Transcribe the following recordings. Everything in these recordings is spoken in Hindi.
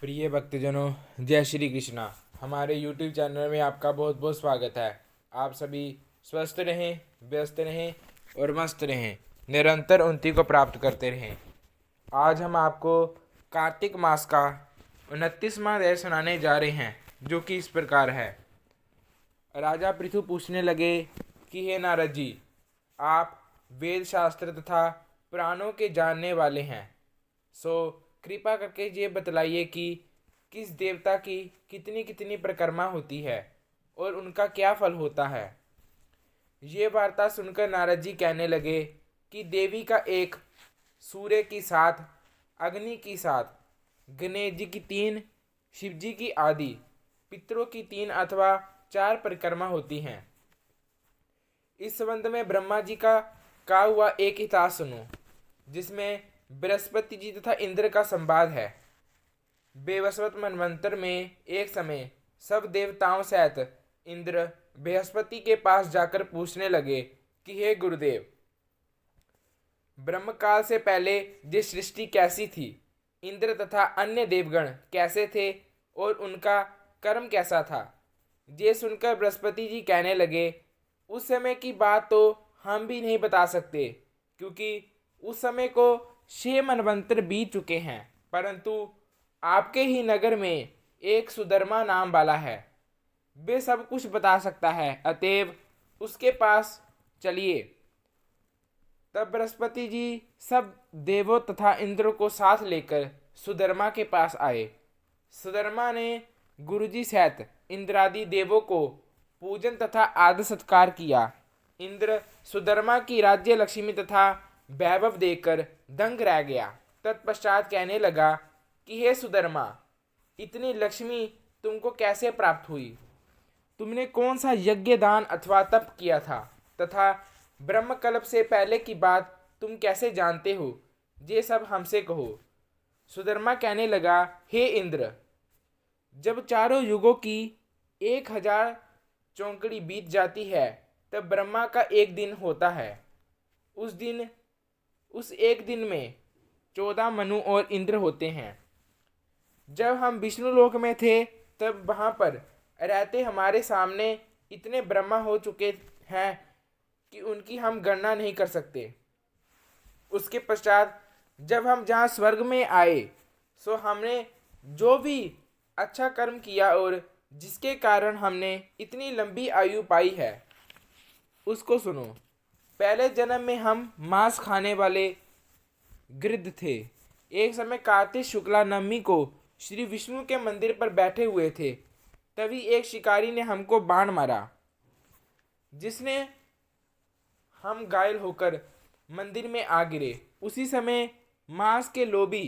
प्रिय भक्तजनों, जय श्री कृष्णा। हमारे YouTube चैनल में आपका बहुत बहुत स्वागत है। आप सभी स्वस्थ रहें, व्यस्त रहें और मस्त रहें, निरंतर उन्नति को प्राप्त करते रहें। आज हम आपको कार्तिक मास का 29वां अध्याय सुनाने जा रहे हैं, जो कि इस प्रकार है। राजा पृथु पूछने लगे कि हे नारद जी, आप वेद शास्त्र तथा पुराणों के जानने वाले हैं, सो कृपा करके ये बतलाइए कि किस देवता की कितनी कितनी परिक्रमा होती है और उनका क्या फल होता है। ये वार्ता सुनकर नारद जी कहने लगे कि देवी का एक, सूर्य की 7, अग्नि की 7, गणेश जी की 3, शिव जी की आदि, पितरों की 3 अथवा 4 परिक्रमा होती हैं। इस संबंध में ब्रह्मा जी का कहा हुआ एक इतिहास सुनो, जिसमें बृहस्पति जी तथा इंद्र का संवाद है। बेवस्वत मनवंतर में एक समय सब देवताओं सहित इंद्र बृहस्पति के पास जाकर पूछने लगे कि हे गुरुदेव, ब्रह्म काल से पहले ये सृष्टि कैसी थी, इंद्र तथा अन्य देवगण कैसे थे और उनका कर्म कैसा था। ये सुनकर बृहस्पति जी कहने लगे, उस समय की बात तो हम भी नहीं बता सकते, क्योंकि उस समय को 6 मनवंतर बीत चुके हैं, परंतु आपके ही नगर में एक सुधर्मा नाम वाला है, वे सब कुछ बता सकता है, अतएव उसके पास चलिए। तब बृहस्पति जी सब देवों तथा इंद्र को साथ लेकर सुधर्मा के पास आए। सुधर्मा ने गुरुजी सहित इंद्रादि देवों को पूजन तथा आदर सत्कार किया। इंद्र सुधर्मा की राज्य लक्ष्मी तथा वैभव देखकर दंग रह गया। तत्पश्चात कहने लगा कि हे सुधर्मा, इतनी लक्ष्मी तुमको कैसे प्राप्त हुई? तुमने कौन सा यज्ञ दान अथवा तप किया था, तथा ब्रह्मकल्प से पहले की बात तुम कैसे जानते हो? ये सब हमसे कहो। सुधर्मा कहने लगा, हे इंद्र, जब चारों युगों की 1000 चौकड़ी बीत जाती है, तब ब्रह्मा का एक दिन होता है। उस एक दिन में 14 मनु और इंद्र होते हैं। जब हम विष्णु लोक में थे, तब वहां पर रहते हमारे सामने इतने ब्रह्मा हो चुके हैं कि उनकी हम गणना नहीं कर सकते। उसके पश्चात जब हम जहाँ स्वर्ग में आए, सो हमने जो भी अच्छा कर्म किया और जिसके कारण हमने इतनी लंबी आयु पाई है, उसको सुनो। पहले जन्म में हम मांस खाने वाले गिद्ध थे। एक समय कार्तिक शुक्ला नवमी को श्री विष्णु के मंदिर पर बैठे हुए थे, तभी एक शिकारी ने हमको बाण मारा, जिसने हम घायल होकर मंदिर में आ गिरे। उसी समय मांस के लोभी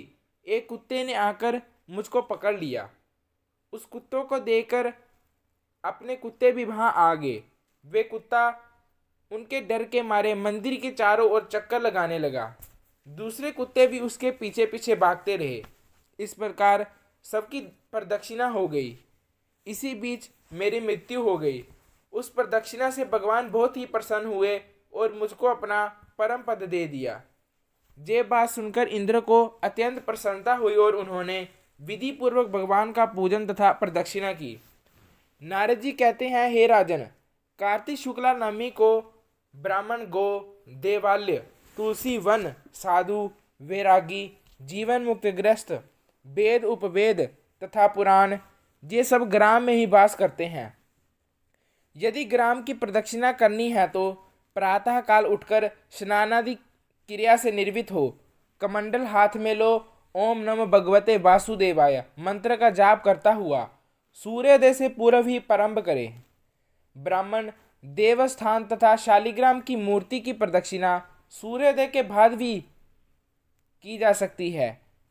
एक कुत्ते ने आकर मुझको पकड़ लिया। उस कुत्तों को देखकर अपने कुत्ते भी वहां आ गए। वे कुत्ता उनके डर के मारे मंदिर के चारों ओर चक्कर लगाने लगा। दूसरे कुत्ते भी उसके पीछे पीछे भागते रहे। इस प्रकार सबकी प्रदक्षिणा हो गई। इसी बीच मेरी मृत्यु हो गई। उस प्रदक्षिणा से भगवान बहुत ही प्रसन्न हुए और मुझको अपना परम पद दे दिया। ये बात सुनकर इंद्र को अत्यंत प्रसन्नता हुई और उन्होंने विधि पूर्वक भगवान का पूजन तथा प्रदक्षिणा की। नारद जी कहते हैं, हे राजन, कार्तिक शुक्ला नवमी को ब्राह्मण, गो, देवालय, तुलसी वन, साधु, वैरागी, जीवन मुक्तग्रस्त, वेद, उपवेद तथा पुराण, ये सब ग्राम में ही वास करते हैं। यदि ग्राम की प्रदक्षिणा करनी है तो प्रातः काल उठकर स्नानादि क्रिया से निर्वित हो, कमंडल हाथ में लो, ओम नमः भगवते वासुदेवाय मंत्र का जाप करता हुआ सूर्योदय से पूर्व ही प्रारंभ करे। ब्राह्मण देवस्थान तथा शालिग्राम की मूर्ति की प्रदक्षिणा सूर्योदय के बाद भी की जा सकती है।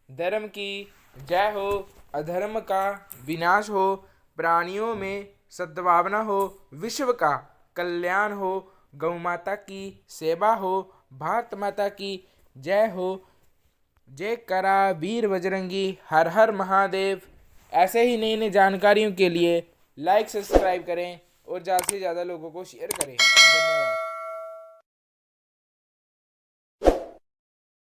धर्म की जय हो, अधर्म का विनाश हो, प्राणियों में सद्भावना हो, विश्व का कल्याण हो, गौ माता की सेवा हो, भारत माता की जय हो, जय करा वीर बजरंगी, हर हर महादेव। ऐसे ही नई नई जानकारियों के लिए लाइक सब्सक्राइब करें और ज़्यादा से ज़्यादा लोगों को शेयर करें।